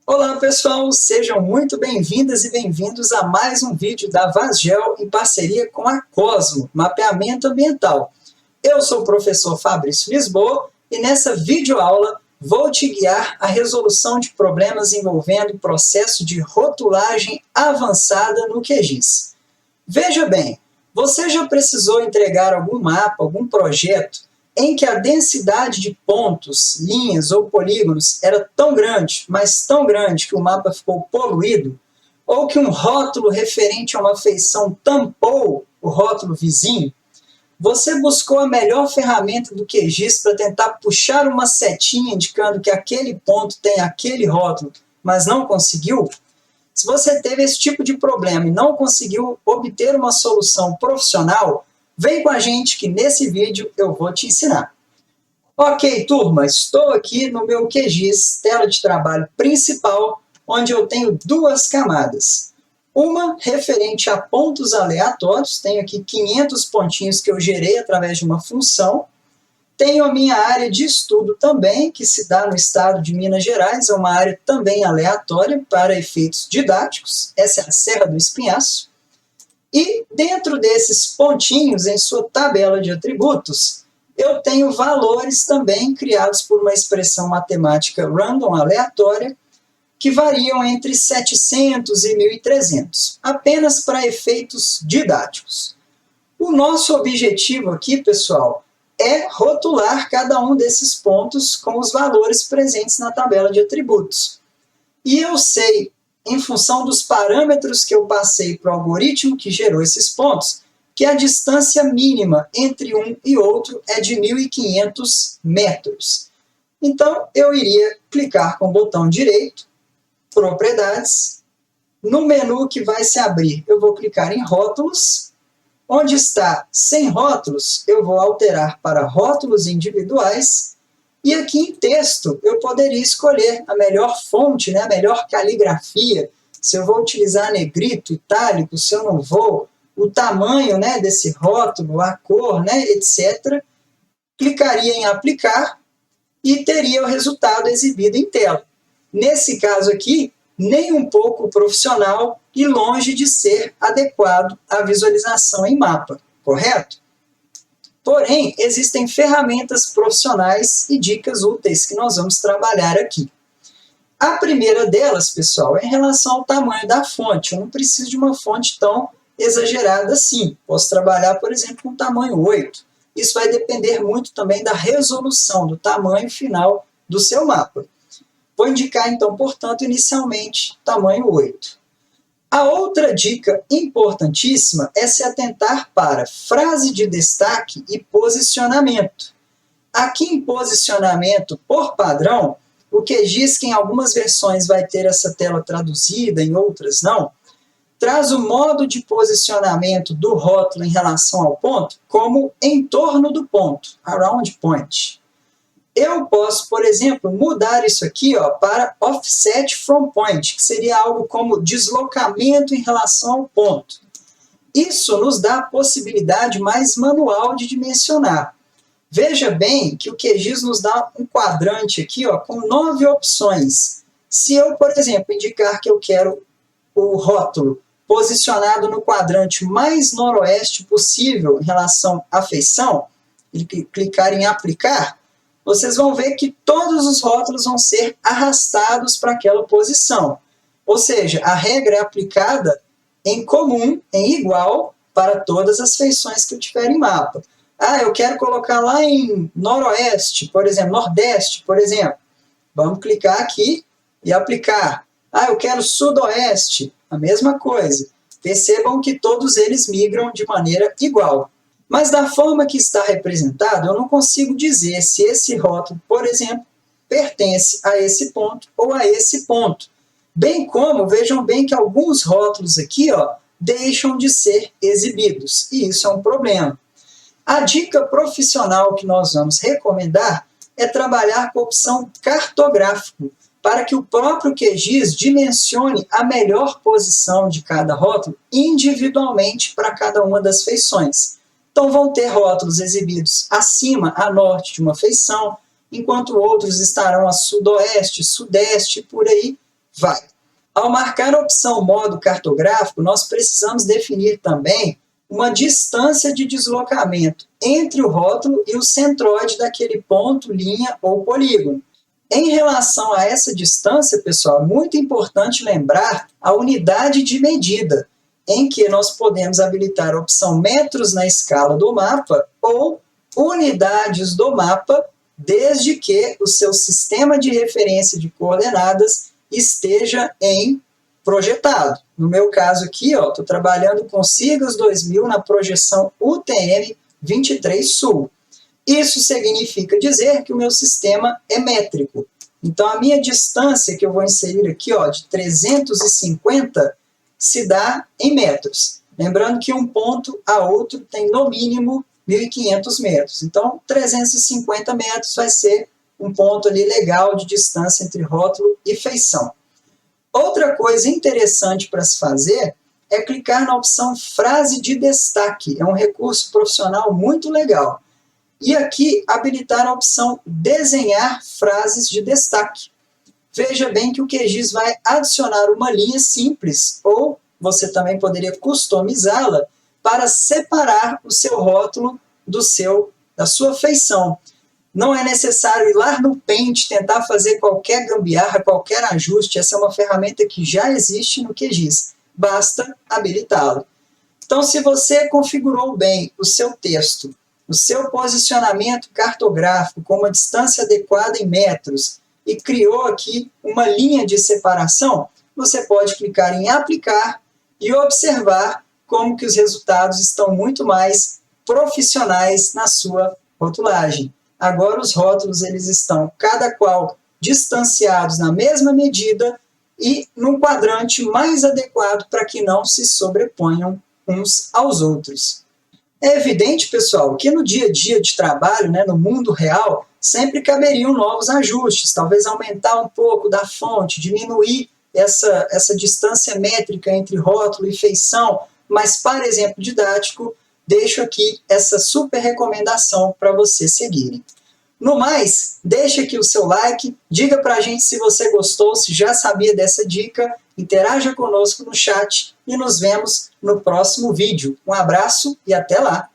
Olá pessoal, sejam muito bem-vindas e bem-vindos a mais um vídeo da Vasgel em parceria com a Cosmo, Mapeamento Ambiental. Eu sou o professor Fabrício Lisboa e nessa videoaula vou te guiar à resolução de problemas envolvendo o processo de rotulagem avançada no QGIS. Veja bem, você já precisou entregar algum mapa, algum projeto em que a densidade de pontos, linhas ou polígonos era tão grande, mas tão grande que o mapa ficou poluído, ou que um rótulo referente a uma feição tampou o rótulo vizinho? Você buscou a melhor ferramenta do QGIS para tentar puxar uma setinha indicando que aquele ponto tem aquele rótulo, mas não conseguiu? Se você teve esse tipo de problema e não conseguiu obter uma solução profissional, vem com a gente que nesse vídeo eu vou te ensinar. Ok, turma, estou aqui no meu QGIS, tela de trabalho principal, onde eu tenho duas camadas. Uma referente a pontos aleatórios, tenho aqui 500 pontinhos que eu gerei através de uma função. Tenho a minha área de estudo também, que se dá no estado de Minas Gerais, é uma área também aleatória para efeitos didáticos. Essa é a Serra do Espinhaço. E dentro desses pontinhos, em sua tabela de atributos, eu tenho valores também criados por uma expressão matemática random, aleatória, que variam entre 700 e 1.300, apenas para efeitos didáticos. O nosso objetivo aqui, pessoal, é rotular cada um desses pontos com os valores presentes na tabela de atributos. E eu sei, em função dos parâmetros que eu passei para o algoritmo que gerou esses pontos, que a distância mínima entre um e outro é de 1.500 metros. Então, eu iria clicar com o botão direito, Propriedades. No menu que vai se abrir, eu vou clicar em Rótulos. Onde está Sem Rótulos, eu vou alterar para Rótulos Individuais. E aqui em texto, eu poderia escolher a melhor fonte, né, a melhor caligrafia, se eu vou utilizar negrito, itálico, se eu não vou, o tamanho, né, desse rótulo, a cor, né, etc. Clicaria em Aplicar e teria o resultado exibido em tela. Nesse caso aqui, nem um pouco profissional e longe de ser adequado à visualização em mapa, correto? Porém, existem ferramentas profissionais e dicas úteis que nós vamos trabalhar aqui. A primeira delas, pessoal, é em relação ao tamanho da fonte. Eu não preciso de uma fonte tão exagerada assim. Posso trabalhar, por exemplo, com tamanho 8. Isso vai depender muito também da resolução, do tamanho final do seu mapa. Vou indicar, então, portanto, inicialmente, tamanho 8. A outra dica importantíssima é se atentar para frase de destaque e posicionamento. Aqui em posicionamento, por padrão, o QGIS, que em algumas versões vai ter essa tela traduzida, em outras não, traz o modo de posicionamento do rótulo em relação ao ponto como em torno do ponto, around point. Eu posso, por exemplo, mudar isso aqui para offset from point, que seria algo como deslocamento em relação ao ponto. Isso nos dá a possibilidade mais manual de dimensionar. Veja bem que o QGIS nos dá um quadrante aqui com 9 opções. Se eu, por exemplo, indicar que eu quero o rótulo posicionado no quadrante mais noroeste possível em relação à feição, e clicar em Aplicar, vocês vão ver que todos os rótulos vão ser arrastados para aquela posição. Ou seja, a regra é aplicada em comum, em igual, para todas as feições que eu tiver em mapa. Ah, eu quero colocar lá em noroeste, por exemplo, nordeste, por exemplo. Vamos clicar aqui e aplicar. Ah, eu quero sudoeste, a mesma coisa. Percebam que todos eles migram de maneira igual. Mas da forma que está representado, eu não consigo dizer se esse rótulo, por exemplo, pertence a esse ponto ou a esse ponto. Bem como, vejam bem que alguns rótulos aqui deixam de ser exibidos, e isso é um problema. A dica profissional que nós vamos recomendar é trabalhar com a opção cartográfico, para que o próprio QGIS dimensione a melhor posição de cada rótulo individualmente para cada uma das feições. Então vão ter rótulos exibidos acima, a norte de uma feição, enquanto outros estarão a sudoeste, sudeste, por aí, Vai. Ao marcar a opção modo cartográfico, nós precisamos definir também uma distância de deslocamento entre o rótulo e o centroide daquele ponto, linha ou polígono. Em relação a essa distância, pessoal, é muito importante lembrar a unidade de medida, em que nós podemos habilitar a opção metros na escala do mapa ou unidades do mapa, desde que o seu sistema de referência de coordenadas esteja em projetado. No meu caso aqui, estou trabalhando com Sigas 2000 na projeção UTM 23 Sul. Isso significa dizer que o meu sistema é métrico. Então, a minha distância que eu vou inserir aqui, de 350, se dá em metros. Lembrando que um ponto a outro tem no mínimo 1.500 metros. Então, 350 metros vai ser um ponto ali legal de distância entre rótulo e feição. Outra coisa interessante para se fazer é clicar na opção frase de destaque. É um recurso profissional muito legal. E aqui habilitar a opção desenhar frases de destaque. Veja bem que o QGIS vai adicionar uma linha simples, ou você também poderia customizá-la para separar o seu rótulo da sua feição. Não é necessário ir lá no Paint, tentar fazer qualquer gambiarra, qualquer ajuste. Essa é uma ferramenta que já existe no QGIS. Basta habilitá-lo. Então, se você configurou bem o seu texto, o seu posicionamento cartográfico com uma distância adequada em metros e criou aqui uma linha de separação, você pode clicar em aplicar e observar como que os resultados estão muito mais profissionais na sua rotulagem. Agora os rótulos eles estão cada qual distanciados na mesma medida e num quadrante mais adequado para que não se sobreponham uns aos outros. É evidente, pessoal, que no dia a dia de trabalho, no mundo real, sempre caberiam novos ajustes, talvez aumentar um pouco da fonte, diminuir essa distância métrica entre rótulo e feição, mas para exemplo didático, deixo aqui essa super recomendação para vocês seguirem. No mais, deixe aqui o seu like, diga para a gente se você gostou, se já sabia dessa dica, interaja conosco no chat e nos vemos no próximo vídeo. Um abraço e até lá!